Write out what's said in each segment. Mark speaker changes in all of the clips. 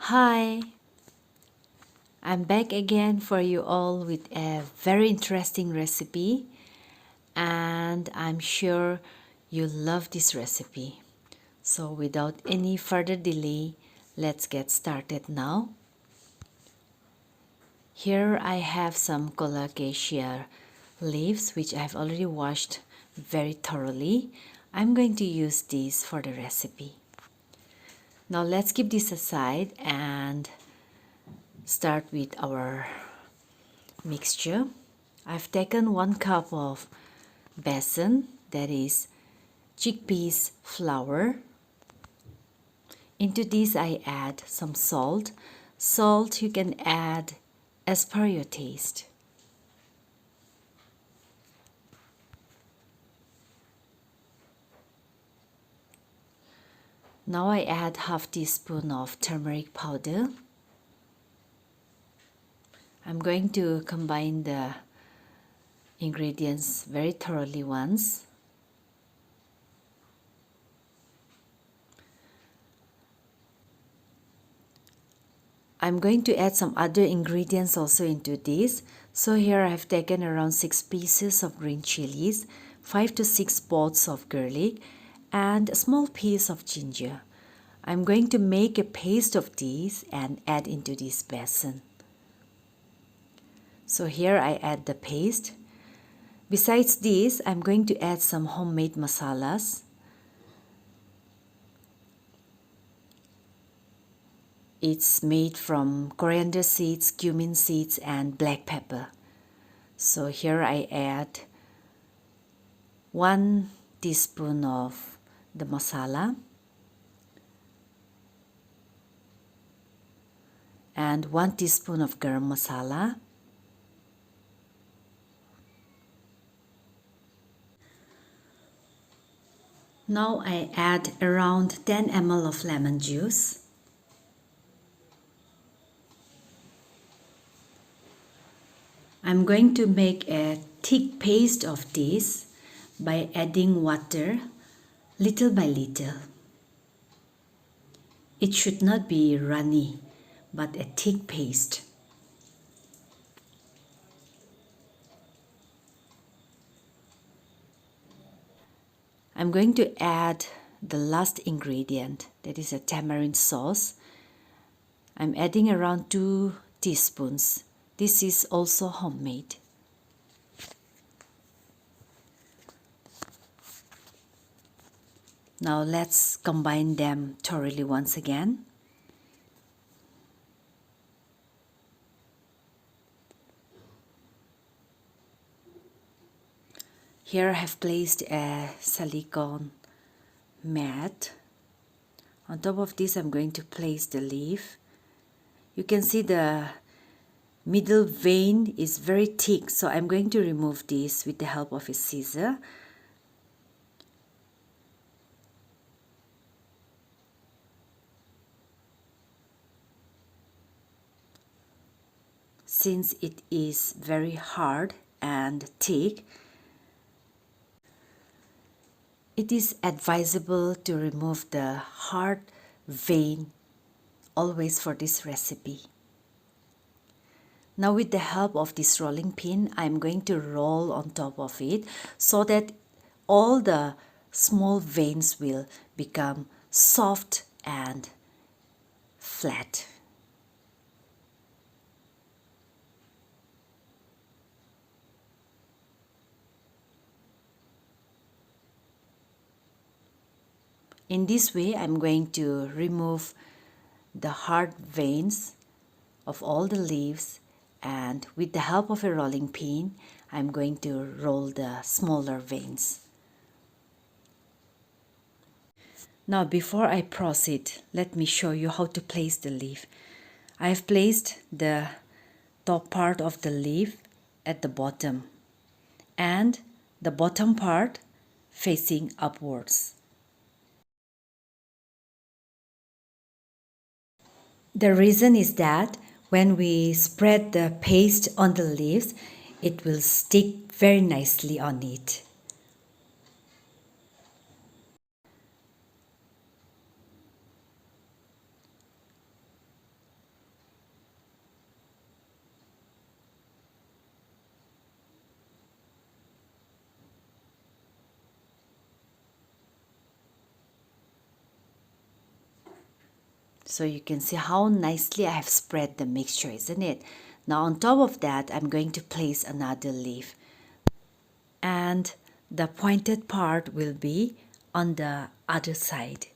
Speaker 1: Hi, I'm back again for you all with a very interesting recipe, and I'm sure you love this recipe. So without any further delay, let's get started now. Here I have some Colocasia leaves which I've already washed very thoroughly. I'm going to use these for the recipe. Now let's keep this aside and start with our mixture. I've taken 1 cup of besan, that is chickpeas flour. Into this I add some salt. Salt you can add as per your taste. Now I add half teaspoon of turmeric powder. I'm going to combine the ingredients very thoroughly once. I'm going to add some other ingredients also into this. So here I have taken around 6 pieces of green chilies, 5 to 6 pods of garlic, and a small piece of ginger. I'm going to make a paste of these and add into this basin. So here I add the paste. Besides this, I'm going to add some homemade masalas. It's made from coriander seeds, cumin seeds, and black pepper. So here I add 1 teaspoon of the masala and 1 teaspoon of garam masala. Now I add around 10 ml of lemon juice. I'm going to make a thick paste of this by adding water little by little. It should not be runny, but a thick paste. I'm going to add the last ingredient, that is a tamarind sauce. I'm adding around 2 teaspoons. This is also homemade. Now let's combine them thoroughly once again. Here I have placed a silicone mat. On top of this I'm going to place the leaf. You can see the middle vein is very thick, so I'm going to remove this with the help of a scissor. Since it is very hard and thick, it is advisable to remove the hard vein always for this recipe. Now with the help of this rolling pin, I'm going to roll on top of it so that all the small veins will become soft and flat. In this way, I'm going to remove the hard veins of all the leaves, and with the help of a rolling pin, I'm going to roll the smaller veins. Now before I proceed, let me show you how to place the leaf. I have placed the top part of the leaf at the bottom and the bottom part facing upwards. The reason is that when we spread the paste on the leaves, it will stick very nicely on it. So you can see how nicely I have spread the mixture, isn't it? Now on top of that, I'm going to place another leaf. And the pointed part will be on the other side.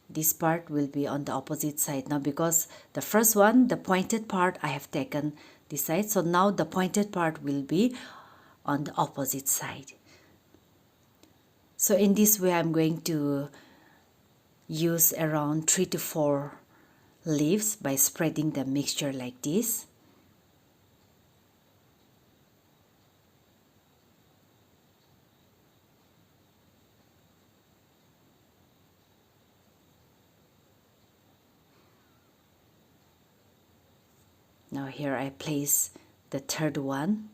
Speaker 1: This part will be on the opposite side now, because the first one, the pointed part, I have taken this side. So now the pointed part will be on the opposite side. So in this way, I'm going to use around 3 to 4 leaves by spreading the mixture like this. Now here I place the third one.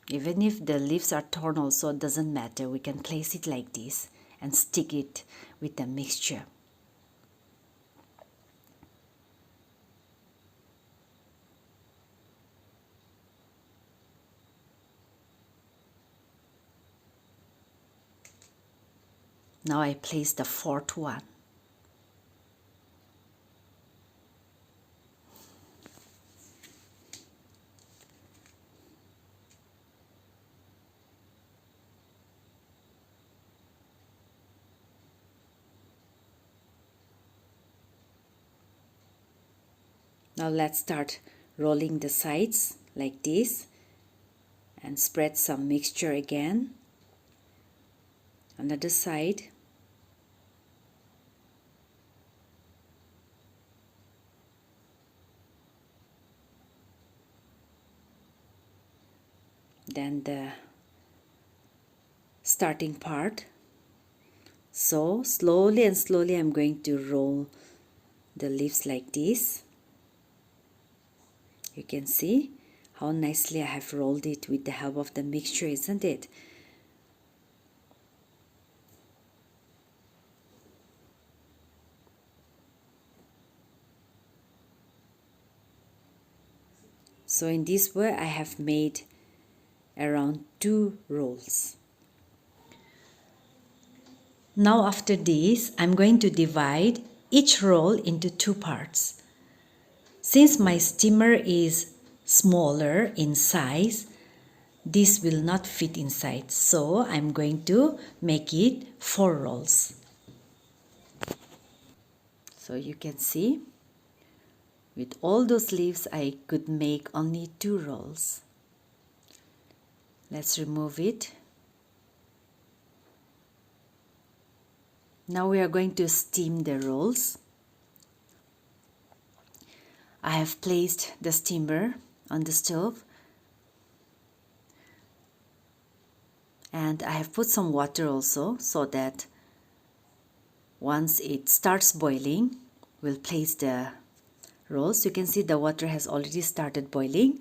Speaker 1: Even if the leaves are torn also, it doesn't matter. We can place it like this and stick it with the mixture. Now I place the fourth one. Now let's start rolling the sides like this and spread some mixture again. Another side. Then the starting part. So slowly and slowly I'm going to roll the leaves like this. You can see how nicely I have rolled it with the help of the mixture, isn't it? So in this way I have made around 2 rolls. Now after this, I'm going to divide each roll into 2 parts. Since my steamer is smaller in size, this will not fit inside. So I'm going to make it 4 rolls. So you can see, with all those leaves, I could make only 2 rolls. Let's remove it. Now we are going to steam the rolls. I have placed the steamer on the stove and I have put some water also, so that once it starts boiling, we'll place the rolls. You can see the water has already started boiling.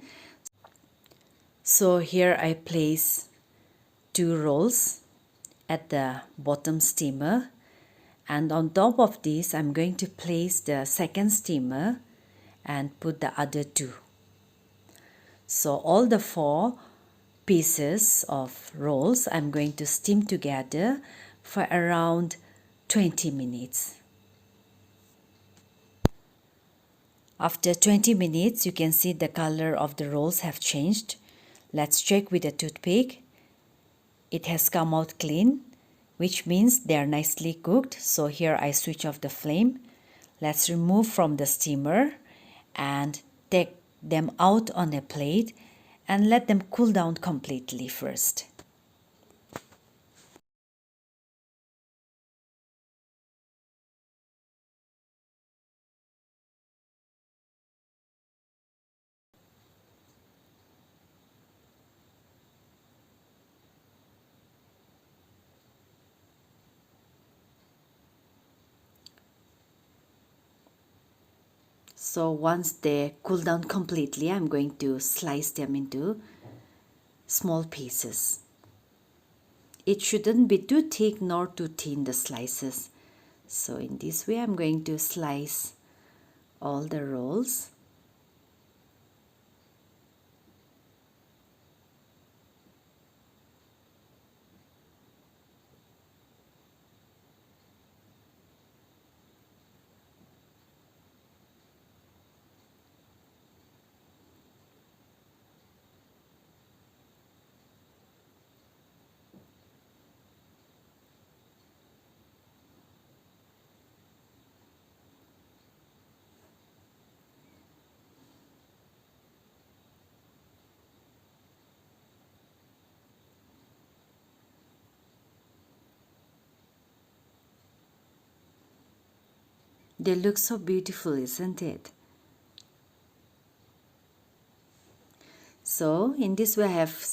Speaker 1: So here I place 2 rolls at the bottom steamer, and on top of this I'm going to place the second steamer and put the other 2. So all the 4 pieces of rolls I'm going to steam together for around 20 minutes. After 20 minutes, you can see the color of the rolls have changed. Let's check with a toothpick. It has come out clean, which means they are nicely cooked. So here I switch off the flame. Let's remove from the steamer and take them out on a plate and let them cool down completely first. So once they cool down completely, I'm going to slice them into small pieces. It shouldn't be too thick nor too thin, the slices. So in this way, I'm going to slice all the rolls. They look so beautiful, isn't it? So in this way I have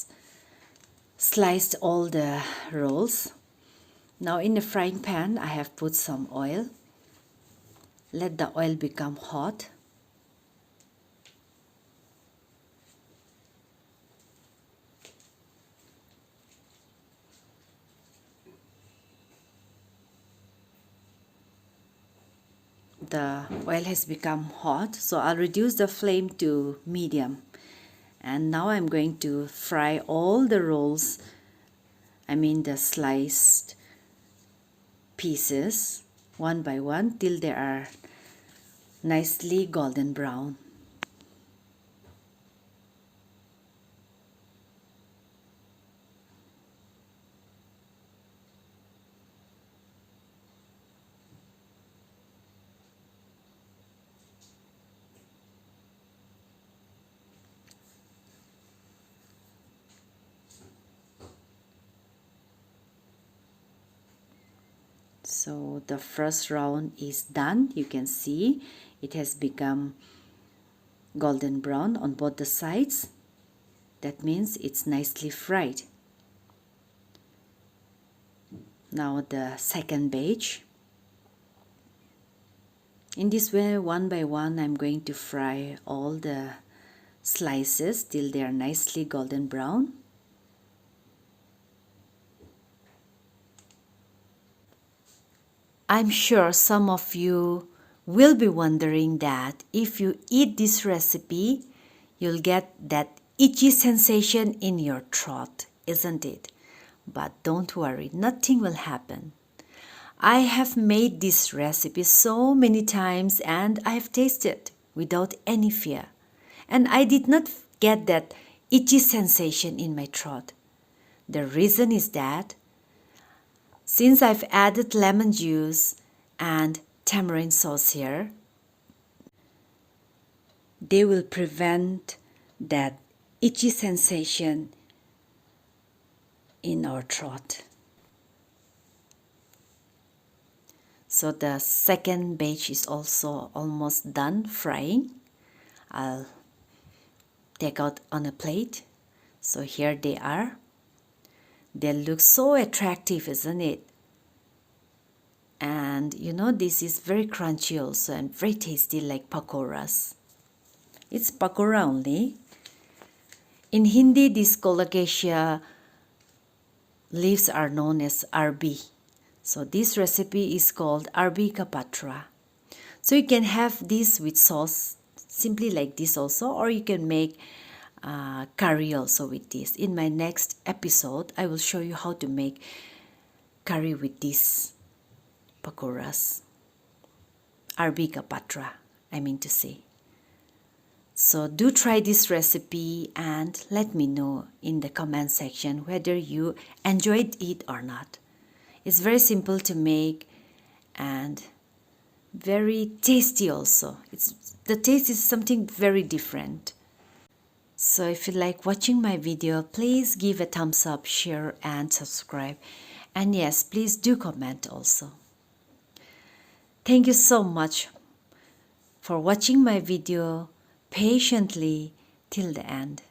Speaker 1: sliced all the rolls. Now in the frying pan I have put some oil. Let the oil become hot. The oil has become hot, so I'll reduce the flame to medium. And now I'm going to fry all the rolls, the sliced pieces, one by one till they are nicely golden brown. So the first round is done. You can see it has become golden brown on both the sides. That means it's nicely fried. Now the second batch. In this way, one by one, I'm going to fry all the slices till they are nicely golden brown. I'm sure some of you will be wondering that if you eat this recipe, you'll get that itchy sensation in your throat, isn't it? But don't worry, nothing will happen. I have made this recipe so many times and I have tasted without any fear. And I did not get that itchy sensation in my throat. The reason is that since I've added lemon juice and tamarind sauce here, they will prevent that itchy sensation in our throat. So the second batch is also almost done frying. I'll take out on a plate. So here they are. They look so attractive, isn't it? And this is very crunchy also and very tasty, like pakoras. It's pakora only. In Hindi, these Colocasia leaves are known as Arbi. So this recipe is called Arbi ka Patra. So you can have this with sauce, simply like this also, or you can make curry also with this. In my next episode, I will show you how to make curry with these pakoras. Arbi ka Patra, I mean to say. So do try this recipe and let me know in the comment section whether you enjoyed it or not. It's very simple to make and very tasty also. The taste is something very different. So if you like watching my video, please give a thumbs up, share and subscribe. And yes, please do comment also. Thank you so much for watching my video patiently till the end.